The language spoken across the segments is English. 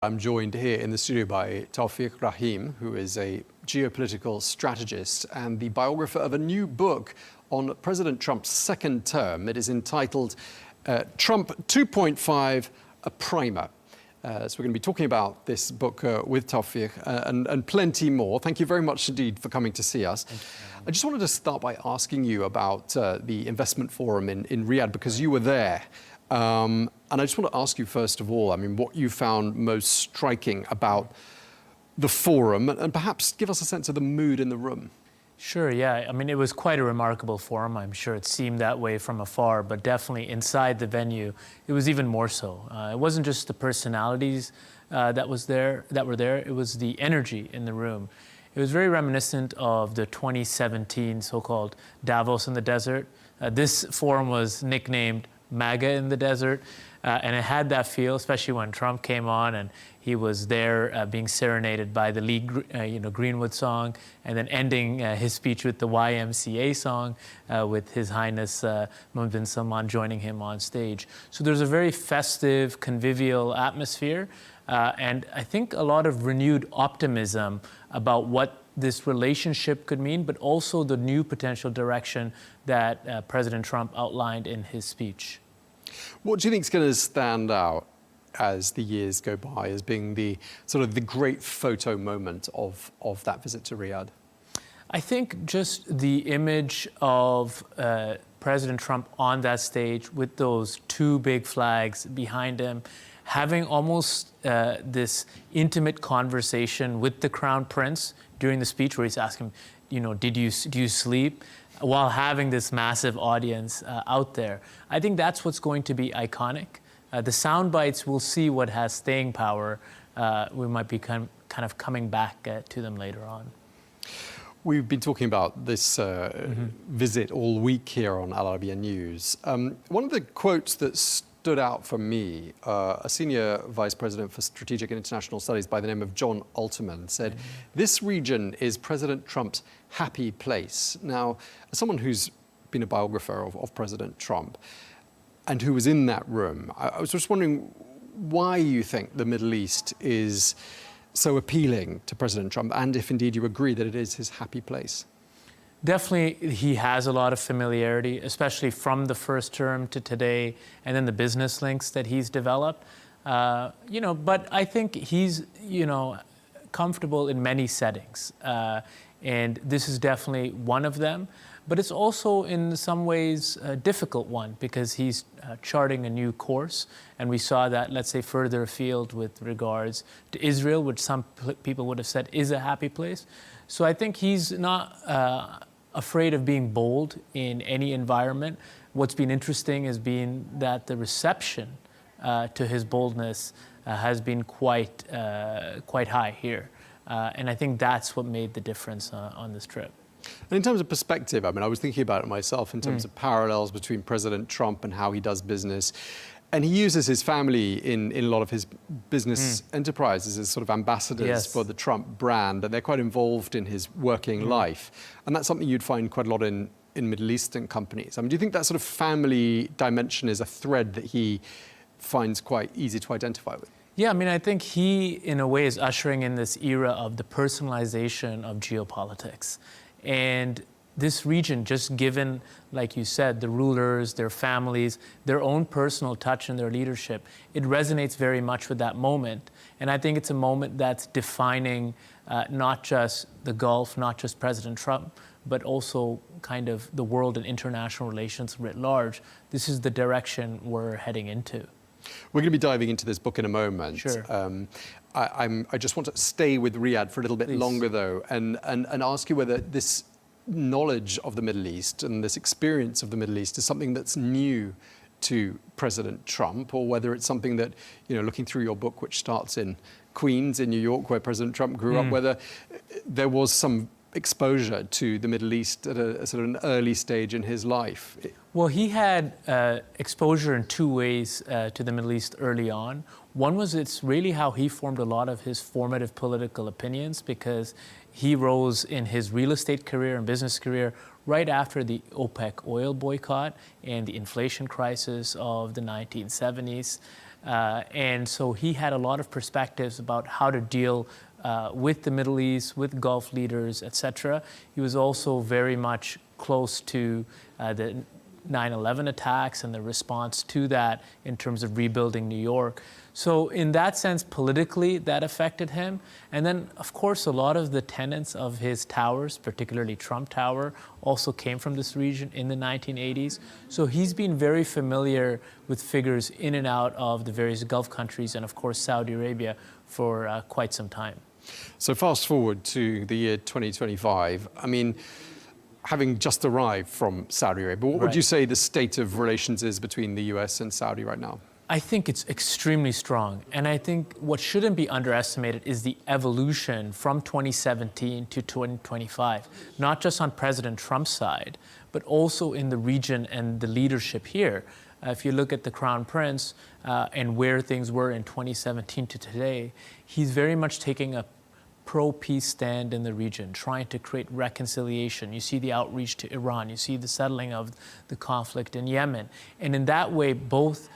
I'm joined here in the studio by Taufiq Rahim, who is a geopolitical strategist and the biographer of a new book on President Trump's second term. It is entitled Trump 2.5, A Primer. So we're going to be talking about this book with Taufiq and plenty more. Thank you very much indeed for coming to see us. I just wanted to start by asking you about the investment forum in Riyadh, because you were there. And I just want to ask you, first of all, what you found most striking about the forum, and perhaps give us a sense of the mood in the room. Sure, yeah. It was quite a remarkable forum. I'm sure it seemed that way from afar, but definitely inside the venue, it was even more so. It wasn't just the personalities that were there. It was the energy in the room. It was very reminiscent of the 2017 so-called Davos in the desert. This forum was nicknamed MAGA in the desert, and it had that feel, especially when Trump came on and he was there being serenaded by the Lee Greenwood song, and then ending his speech with the YMCA song, with His Highness Mohammed bin Salman joining him on stage. So there's a very festive, convivial atmosphere, and I think a lot of renewed optimism about what this relationship could mean, but also the new potential direction that President Trump outlined in his speech. What do you think is going to stand out as the years go by as being the sort of the great photo moment of that visit to Riyadh? I think just the image of President Trump on that stage with those two big flags behind him, having almost this intimate conversation with the Crown Prince during the speech, where he's asking him, do you sleep? While having this massive audience out there. I think that's what's going to be iconic. The sound bites, we'll see what has staying power. We might be kind of coming back to them later on. We've been talking about this visit all week here on Arabiya News. One of the quotes that stood out for me, a senior vice president for strategic and international studies by the name of John Alterman said, "This region is President Trump's happy place." Now, as someone who's been a biographer of President Trump and who was in that room, I was just wondering why you think the Middle East is so appealing to President Trump, and if indeed you agree that it is his happy place. Definitely, he has a lot of familiarity, especially from the first term to today, and then the business links that he's developed. But I think he's, comfortable in many settings, and this is definitely one of them. But it's also, in some ways, a difficult one, because he's charting a new course, and we saw that, let's say, further afield with regards to Israel, which some people would have said is a happy place. So I think he's not afraid of being bold in any environment. What's been interesting has been that the reception to his boldness has been quite high here. And I think that's what made the difference on this trip. And in terms of perspective, I was thinking about it myself in terms of parallels between President Trump and how he does business. And he uses his family in a lot of his business enterprises as sort of ambassadors for the Trump brand, and they're quite involved in his working life. And that's something you'd find quite a lot in Middle Eastern companies. Do you think that sort of family dimension is a thread that he finds quite easy to identify with? Yeah, I think he, in a way, is ushering in this era of the personalization of geopolitics. And this region, just given, like you said, the rulers, their families, their own personal touch and their leadership, it resonates very much with that moment. And I think it's a moment that's defining not just the Gulf, not just President Trump, but also kind of the world and international relations writ large. This is the direction we're heading into. We're going to be diving into this book in a moment. Sure. I just want to stay with Riyadh for a little bit longer, though, and ask you whether this knowledge of the Middle East and this experience of the Middle East is something that's new to President Trump, or whether it's something that, looking through your book, which starts in Queens in New York, where President Trump grew up, whether there was some exposure to the Middle East at a sort of an early stage in his life. Well, he had exposure in two ways to the Middle East early on. One was it's really how he formed a lot of his formative political opinions, because he rose in his real estate career and business career right after the OPEC oil boycott and the inflation crisis of the 1970s. And so he had a lot of perspectives about how to deal with the Middle East, with Gulf leaders, etc. He was also very much close to the 9/11 attacks and the response to that in terms of rebuilding New York. So in that sense, politically, that affected him. And then, of course, a lot of the tenets of his towers, particularly Trump Tower, also came from this region in the 1980s. So he's been very familiar with figures in and out of the various Gulf countries and, of course, Saudi Arabia for quite some time. So fast forward to the year 2025. I mean, having just arrived from Saudi Arabia, what would you say the state of relations is between the US and Saudi right now? I think it's extremely strong. And I think what shouldn't be underestimated is the evolution from 2017 to 2025, not just on President Trump's side, but also in the region and the leadership here. If you look at the Crown Prince and where things were in 2017 to today, he's very much taking a pro-peace stand in the region, trying to create reconciliation. You see the outreach to Iran, you see the settling of the conflict in Yemen. And in that way, both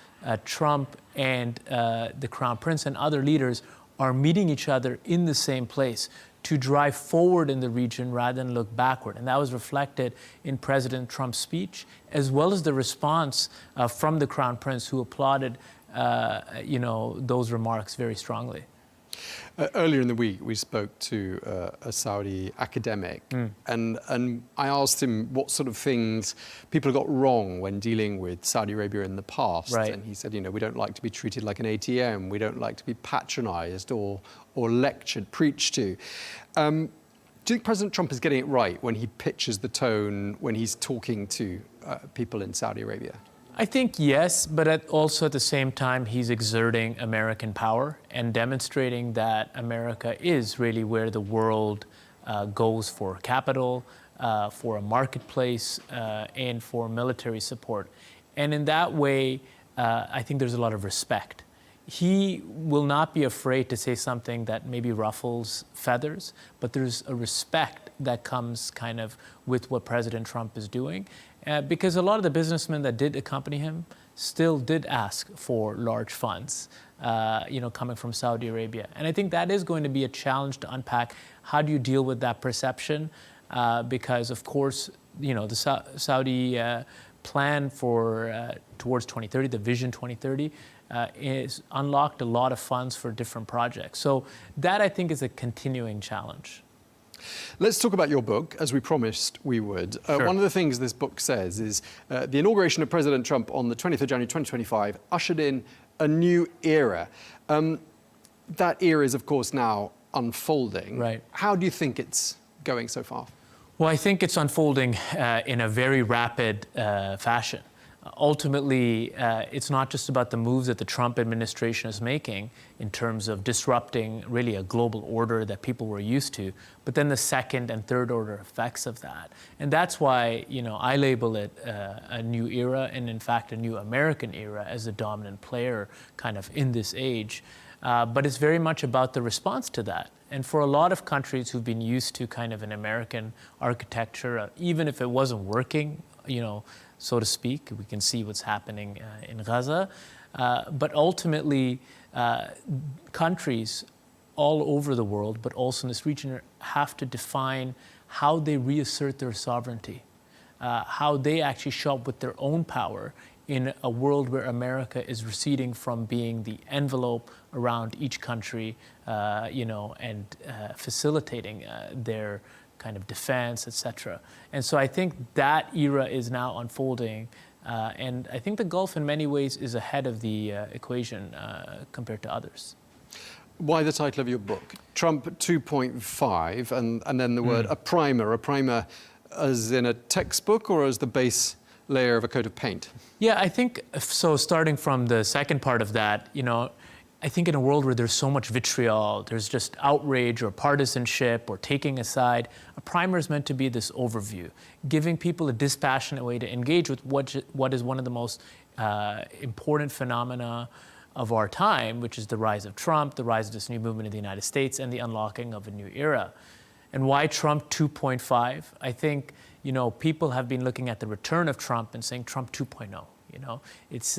Trump and the Crown Prince and other leaders are meeting each other in the same place to drive forward in the region rather than look backward. And that was reflected in President Trump's speech, as well as the response from the Crown Prince, who applauded those remarks very strongly. Earlier in the week, we spoke to a Saudi academic, and I asked him what sort of things people got wrong when dealing with Saudi Arabia in the past. Right. And he said, we don't like to be treated like an ATM. We don't like to be patronized or lectured, preached to. Do you think President Trump is getting it right when he pitches the tone when he's talking to people in Saudi Arabia? I think yes, but also at the same time, he's exerting American power and demonstrating that America is really where the world goes for capital, for a marketplace, and for military support. And in that way, I think there's a lot of respect. He will not be afraid to say something that maybe ruffles feathers, but there's a respect that comes kind of with what President Trump is doing. Because a lot of the businessmen that did accompany him still did ask for large funds, coming from Saudi Arabia. And I think that is going to be a challenge to unpack. How do you deal with that perception? Because, of course, the Saudi plan for towards 2030, the Vision 2030, is unlocked a lot of funds for different projects. So that, I think, is a continuing challenge. Let's talk about your book, as we promised we would. Sure. One of the things this book says is the inauguration of President Trump on the 20th of January 2025 ushered in a new era. That era is, of course, now unfolding. Right. How do you think it's going so far? Well, I think it's unfolding in a very rapid fashion. Ultimately, it's not just about the moves that the Trump administration is making in terms of disrupting really a global order that people were used to, but then the second and third order effects of that. And that's why, I label it a new era, and in fact, a new American era as the dominant player kind of in this age. But it's very much about the response to that. And for a lot of countries who've been used to kind of an American architecture, even if it wasn't working, so to speak, we can see what's happening in Gaza. But ultimately, countries all over the world, but also in this region, have to define how they reassert their sovereignty, how they actually show up with their own power in a world where America is receding from being the envelope around each country, and facilitating their kind of defense, etc. And so I think that era is now unfolding, and I think the Gulf in many ways is ahead of the equation compared to others. Why the title of your book? Trump 2.5, and then the word a primer as in a textbook or as the base layer of a coat of paint? Yeah, I think so. Starting from the second part of that, I think in a world where there's so much vitriol, there's just outrage or partisanship or taking a side, a primer is meant to be this overview, giving people a dispassionate way to engage with what is one of the most important phenomena of our time, which is the rise of Trump, the rise of this new movement in the United States, and the unlocking of a new era. And why Trump 2.5? I think, people have been looking at the return of Trump and saying Trump 2.0. You know, it's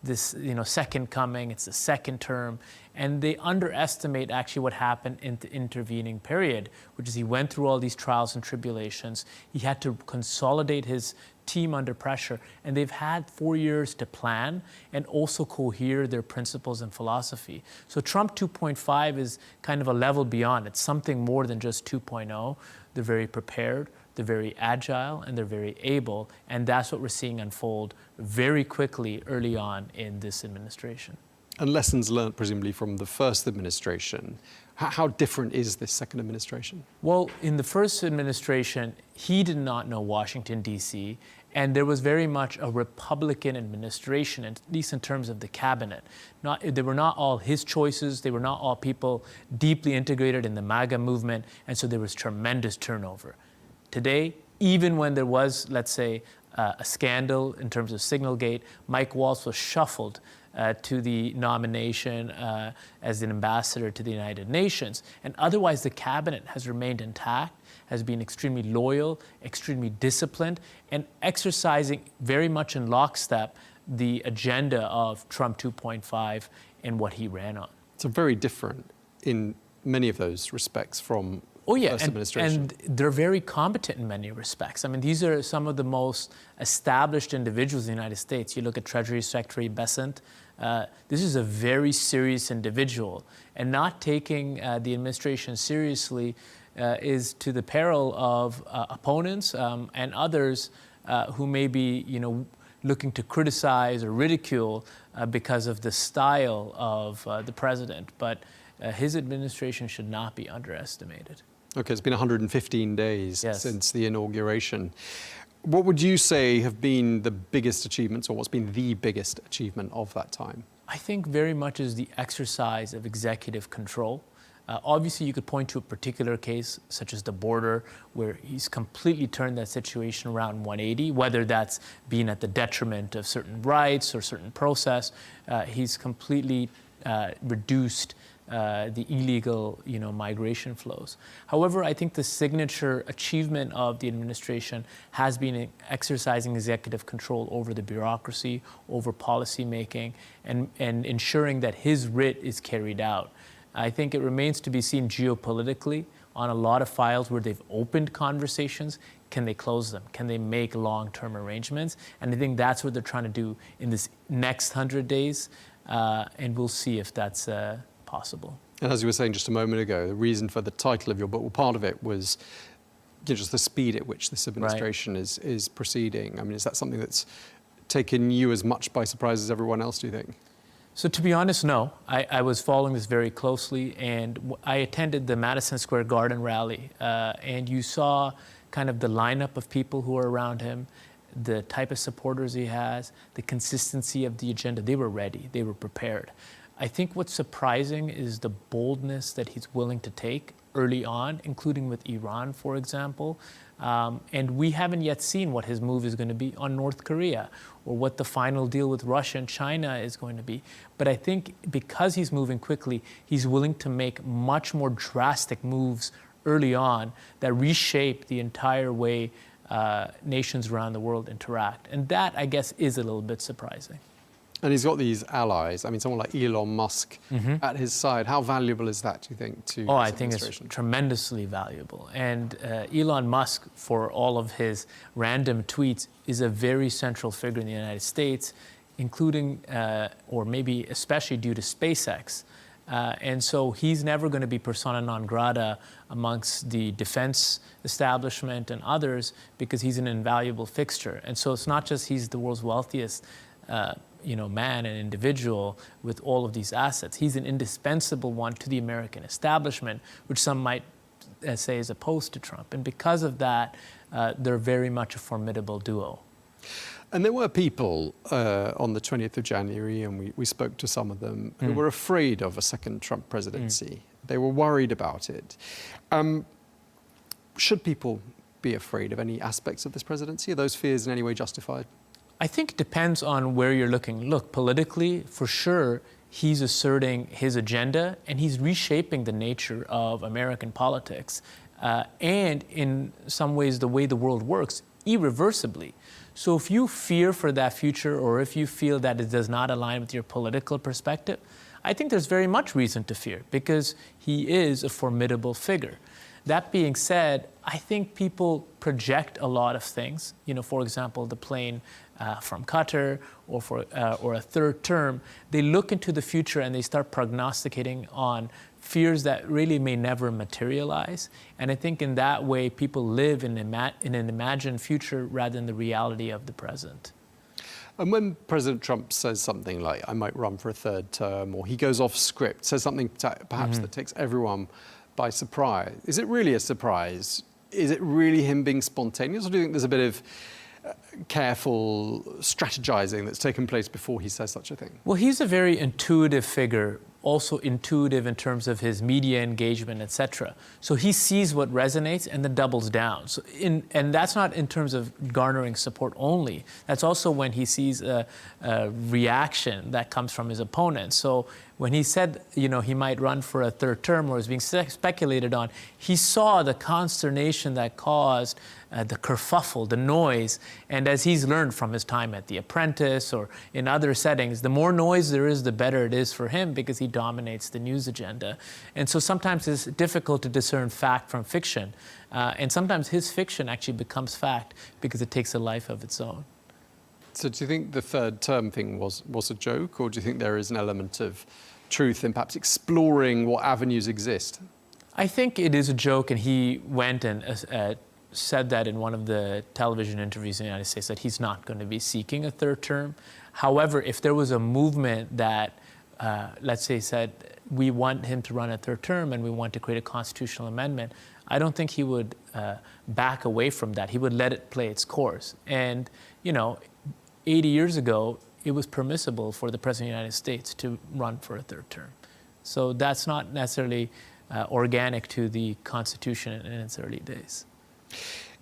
this second coming. It's the second term, and they underestimate actually what happened in the intervening period, which is he went through all these trials and tribulations. He had to consolidate his team under pressure, and they've had 4 years to plan and also cohere their principles and philosophy. So Trump 2.5 is kind of a level beyond. It's something more than just 2.0. They're very prepared, they're very agile, and they're very able, and that's what we're seeing unfold very quickly early on in this administration. And lessons learned, presumably, from the first administration. How different is this second administration? Well, in the first administration, he did not know Washington, D.C., and there was very much a Republican administration, at least in terms of the cabinet. They were not all his choices. They were not all people deeply integrated in the MAGA movement, and so there was tremendous turnover. Today, even when there was, let's say, a scandal in terms of Signalgate, Mike Waltz was shuffled to the nomination as an ambassador to the United Nations. And otherwise, the cabinet has remained intact, has been extremely loyal, extremely disciplined, and exercising very much in lockstep the agenda of Trump 2.5 and what he ran on. So very different in many of those respects from first administration. And they're very competent in many respects. I mean, these are some of the most established individuals in the United States. You look at Treasury Secretary Bessent. This is a very serious individual, and not taking the administration seriously is to the peril of opponents and others who may be, looking to criticize or ridicule because of the style of the president. But his administration should not be underestimated. Okay, it's been 115 days since the inauguration. What would you say have been the biggest achievements, or what's been the biggest achievement of that time? I think very much is the exercise of executive control. Obviously, you could point to a particular case, such as the border, where he's completely turned that situation around 180, whether that's been at the detriment of certain rights or certain process. He's completely reduced the illegal, migration flows. However, I think the signature achievement of the administration has been exercising executive control over the bureaucracy, over policy making, and ensuring that his writ is carried out. I think it remains to be seen geopolitically on a lot of files where they've opened conversations. Can they close them? Can they make long-term arrangements? And I think that's what they're trying to do in this next 100 days, and we'll see if that's possible. And as you were saying just a moment ago, the reason for the title of your book, well, part of it was just the speed at which this administration is proceeding. I mean, is that something that's taken you as much by surprise as everyone else, do you think? So to be honest, no. I was following this very closely, and I attended the Madison Square Garden rally, and you saw kind of the lineup of people who are around him, the type of supporters he has, the consistency of the agenda. They were ready. They were prepared. I think what's surprising is the boldness that he's willing to take early on, including with Iran, for example. And we haven't yet seen what his move is going to be on North Korea, or what the final deal with Russia and China is going to be. But I think because he's moving quickly, he's willing to make much more drastic moves early on that reshape the entire way nations around the world interact. And that, I guess, is a little bit surprising. And he's got these allies. I mean, someone like Elon Musk at his side. How valuable is that, do you think, to I think it's tremendously valuable. And Elon Musk, for all of his random tweets, is a very central figure in the United States, including, or maybe especially due to SpaceX. And so he's never going to be persona non grata amongst the defense establishment and others, because he's an invaluable fixture. And so it's not just he's the world's wealthiest man and individual with all of these assets. He's an indispensable one to the American establishment, which some might say is opposed to Trump. And because of that, they're very much a formidable duo. And there were people on the 20th of January, and we spoke to some of them, who were afraid of a second Trump presidency. They were worried about it. Should people be afraid of any aspects of this presidency? Are those fears in any way justified? I think it depends on where you're looking. Look, politically, for sure, he's asserting his agenda, and he's reshaping the nature of American politics, and in some ways the way the world works, irreversibly. So if you fear for that future, or if you feel that it does not align with your political perspective, I think there's very much reason to fear, because he is a formidable figure. That being said, I think people project a lot of things. You know, for example, the plane from Qatar, or a third term. They look into the future and they start prognosticating on fears that really may never materialize. And I think in that way, people live in an imagined future rather than the reality of the present. And when President Trump says something like, I might run for a third term, or he goes off script, says something perhaps that takes everyone by surprise, is it really a surprise? Is it really him being spontaneous, or do you think there's a bit of careful strategizing that's taken place before he says such a thing? Well, he's a very intuitive figure, also intuitive in terms of his media engagement, etc. So he sees what resonates and then doubles down. So and that's not in terms of garnering support only. That's also when he sees a reaction that comes from his opponents. So when he said, you know, he might run for a third term, or is being speculated on, he saw the consternation that caused the kerfuffle, the noise. And as he's learned from his time at The Apprentice or in other settings, the more noise there is, the better it is for him, because he dominates the news agenda. And so sometimes it's difficult to discern fact from fiction. And sometimes his fiction actually becomes fact because it takes a life of its own. So do you think the third term thing was a joke, or do you think there is an element of truth in perhaps exploring what avenues exist? I think it is a joke, and he went and said that in one of the television interviews in the United States, that he's not going to be seeking a third term. However, if there was a movement that, let's say, said, we want him to run a third term and we want to create a constitutional amendment, I don't think he would back away from that. He would let it play its course. And, you know, 80 years ago, it was permissible for the President of the United States to run for a third term. So that's not necessarily organic to the Constitution in its early days.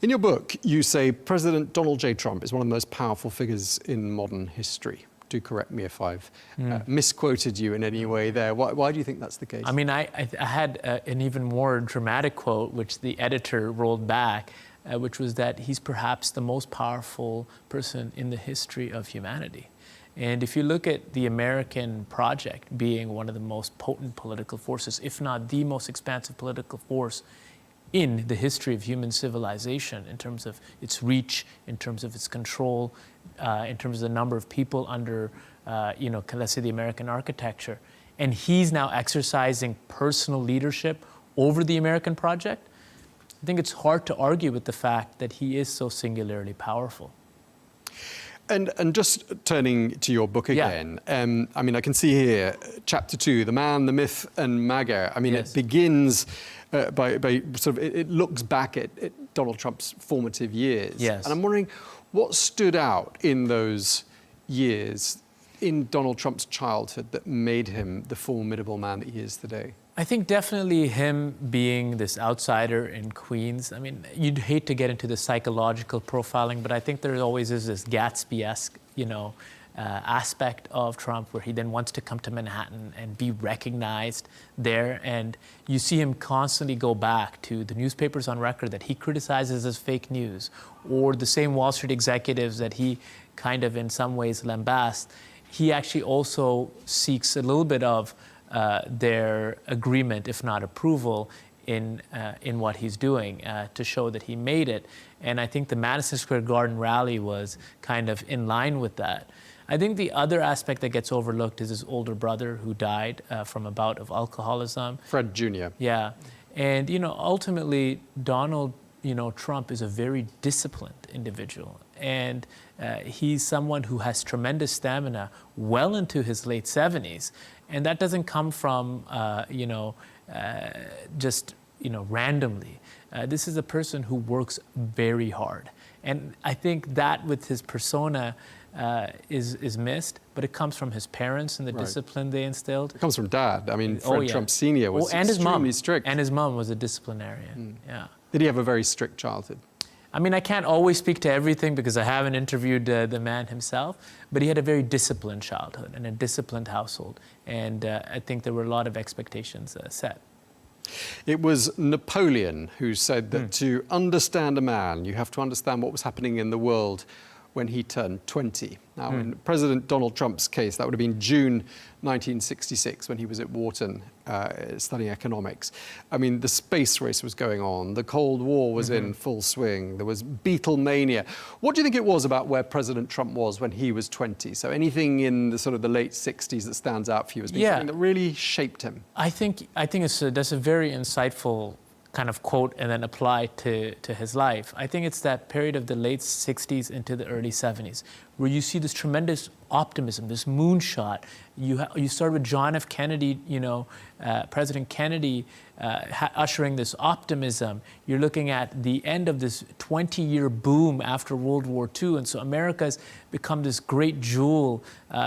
In your book, you say President Donald J. Trump is one of the most powerful figures in modern history. Do correct me if I've misquoted you in any way there. Why do you think that's the case? I mean, I had an even more dramatic quote, which the editor rolled back, which was that he's perhaps the most powerful person in the history of humanity. And if you look at the American project being one of the most potent political forces, if not the most expansive political force in the history of human civilization, in terms of its reach, in terms of its control, in terms of the number of people under, you know, let's say the American architecture, and he's now exercising personal leadership over the American project, I think it's hard to argue with the fact that he is so singularly powerful. And just turning to your book again, I mean, I can see here, chapter 2, The Man, the Myth, and MAGA. I mean, it begins by sort of, it looks back at Donald Trump's formative years. Yes. And I'm wondering, what stood out in those years in Donald Trump's childhood that made him the formidable man that he is today? I think definitely him being this outsider in Queens. I mean, you'd hate to get into the psychological profiling, but I think there always is this Gatsby-esque, you know, aspect of Trump, where he then wants to come to Manhattan and be recognized there. And you see him constantly go back to the newspapers on record that he criticizes as fake news, or the same Wall Street executives that he kind of in some ways lambasts. He actually also seeks a little bit of their agreement, if not approval, in what he's doing to show that he made it. And I think the Madison Square Garden rally was kind of in line with that. I think the other aspect that gets overlooked is his older brother, who died from a bout of alcoholism. Fred Jr. Yeah. And, you know, ultimately, Donald, you know, Trump is a very disciplined individual. And he's someone who has tremendous stamina well into his late 70s. And that doesn't come from, you know, just, you know, randomly. This is a person who works very hard. And I think that with his persona is missed, but it comes from his parents and the discipline they instilled. It comes from Dad. I mean, Fred Trump Sr. was and extremely his strict. And his mom was a disciplinarian, yeah. Did he have a very strict childhood? I mean, I can't always speak to everything because I haven't interviewed the man himself, but he had a very disciplined childhood and a disciplined household. And I think there were a lot of expectations set. It was Napoleon who said that to understand a man, you have to understand what was happening in the world when he turned 20. Now, in President Donald Trump's case, that would have been June 1966 when he was at Wharton studying economics. I mean, the space race was going on. The Cold War was in full swing. There was Beatlemania. What do you think it was about where President Trump was when he was 20? So anything in the sort of the late 60s that stands out for you as being something that really shaped him? I think that's a very insightful kind of quote and then apply to his life. I think it's that period of the late 60s into the early 70s where you see this tremendous optimism, this moonshot. You start with John F. Kennedy, President Kennedy ushering this optimism. You're looking at the end of this 20-year boom after World War II. And so America's become this great jewel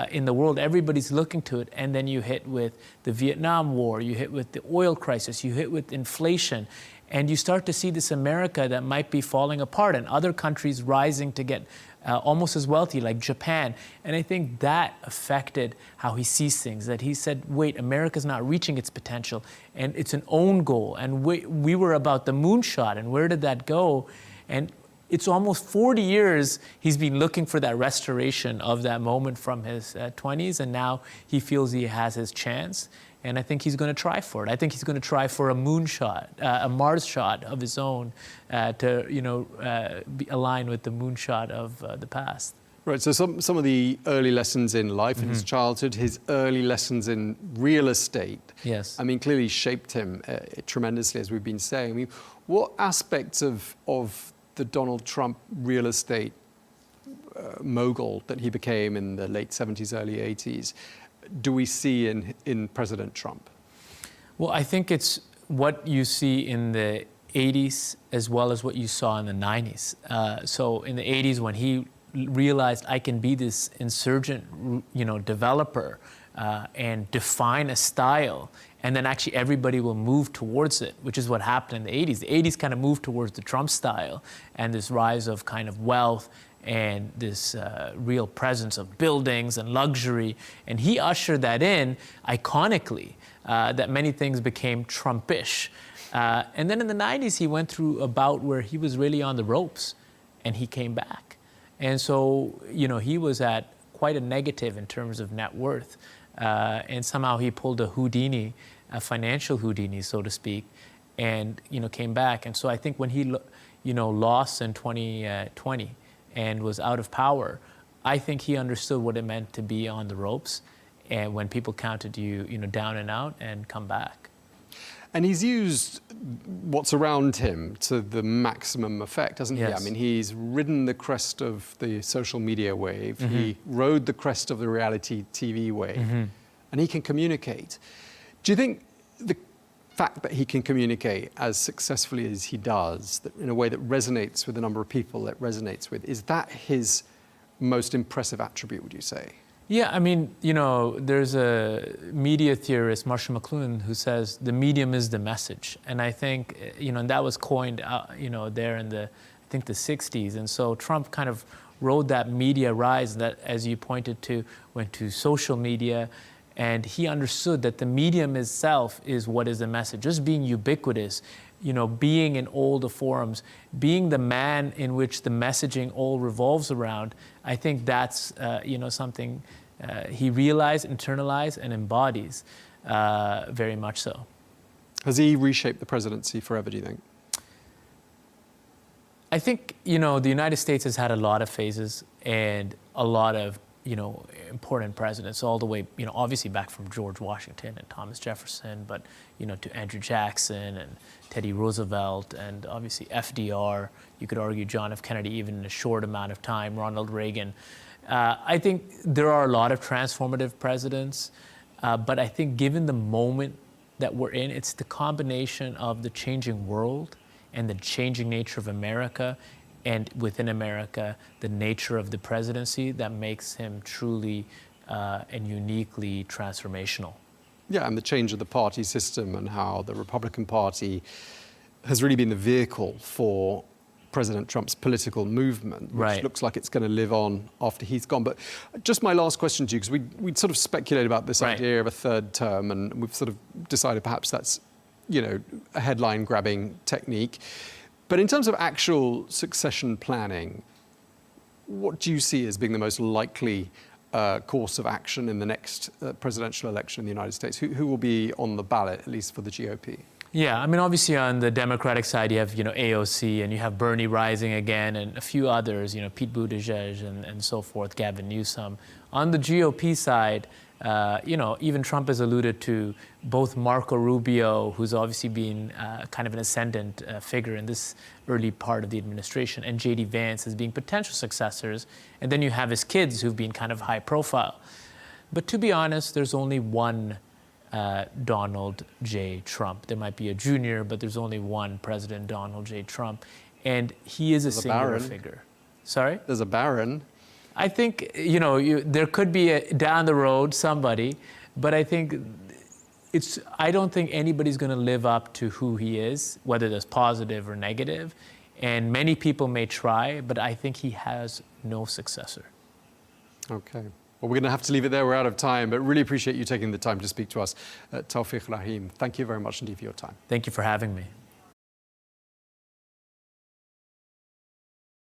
in the world. Everybody's looking to it. And then you hit with the Vietnam War, you hit with the oil crisis, you hit with inflation. And you start to see this America that might be falling apart and other countries rising to get almost as wealthy, like Japan. And I think that affected how he sees things, that he said, wait, America's not reaching its potential, and it's an own goal. And we were about the moonshot, and where did that go? And it's almost 40 years he's been looking for that restoration of that moment from his 20s, and now he feels he has his chance. And I think he's going to try for it. I think he's going to try for a moonshot, a Mars shot of his own to, be aligned with the moonshot of the past. Right, so some of the early lessons in life in his childhood, his early lessons in real estate, yes, I mean, clearly shaped him tremendously, as we've been saying. I mean, what aspects of the Donald Trump real estate mogul that he became in the late 70s, early 80s, do we see in President Trump? Well, I think it's what you see in the 80s as well as what you saw in the 90s. So in the 80s, when he realized I can be this insurgent, developer and define a style, and then actually everybody will move towards it, which is what happened in the 80s. The 80s kind of moved towards the Trump style and this rise of kind of wealth and this real presence of buildings and luxury. And he ushered that in iconically, that many things became Trumpish. And then in the 90s, he went through a bout where he was really on the ropes, and he came back. And so, he was at quite a negative in terms of net worth. And somehow he pulled a Houdini, a financial Houdini, so to speak, and, came back. And so I think when he, lost in 2020, and was out of power, I think he understood what it meant to be on the ropes, and when people counted you, down and out, and come back. And he's used what's around him to the maximum effect, hasn't Yes. he? I mean, he's ridden the crest of the social media wave. He rode the crest of the reality TV wave, and he can communicate. Do you think the fact that he can communicate as successfully as he does, that in a way that resonates with a number of people that resonates with, is that his most impressive attribute, would you say? Yeah, I mean, there's a media theorist, Marshall McLuhan, who says the medium is the message. And I think, and that was coined, there in the 60s. And so Trump kind of rode that media rise that, as you pointed to, went to social media. And he understood that the medium itself is what is the message. Just being ubiquitous, being in all the forums, being the man in which the messaging all revolves around, I think that's, something he realized, internalized, and embodies very much so. Has he reshaped the presidency forever, do you think? I think, the United States has had a lot of phases and a lot of important presidents, all the way, obviously back from George Washington and Thomas Jefferson, but, to Andrew Jackson and Teddy Roosevelt and obviously FDR. You could argue John F. Kennedy, even in a short amount of time, Ronald Reagan. I think there are a lot of transformative presidents, but I think given the moment that we're in, it's the combination of the changing world and the changing nature of America, and within America, the nature of the presidency that makes him truly and uniquely transformational. Yeah, and the change of the party system and how the Republican Party has really been the vehicle for President Trump's political movement, which looks like it's going to live on after he's gone. But just my last question to you, because we'd sort of speculated about this idea of a third term, and we've sort of decided perhaps that's, a headline-grabbing technique. But in terms of actual succession planning, What do you see as being the most likely course of action in the next presidential election in the United States? Who will be on the ballot, at least for the GOP? Yeah, I mean, obviously on the Democratic side, you have, AOC, and you have Bernie rising again, and a few others, Pete Buttigieg and so forth, Gavin Newsom. On the GOP side, even Trump has alluded to both Marco Rubio, who's obviously been kind of an ascendant figure in this early part of the administration, and J.D. Vance as being potential successors. And then you have his kids who've been kind of high profile. But to be honest, there's only one Donald J. Trump. There might be a junior, but there's only one President Donald J. Trump. And he is a singular figure. Sorry? There's a Baron. I think, there could be down the road somebody, but I don't think anybody's going to live up to who he is, whether that's positive or negative. And many people may try, but I think he has no successor. Okay. Well, we're going to have to leave it there. We're out of time, but really appreciate you taking the time to speak to us. Taufiq Rahim, thank you very much indeed for your time. Thank you for having me.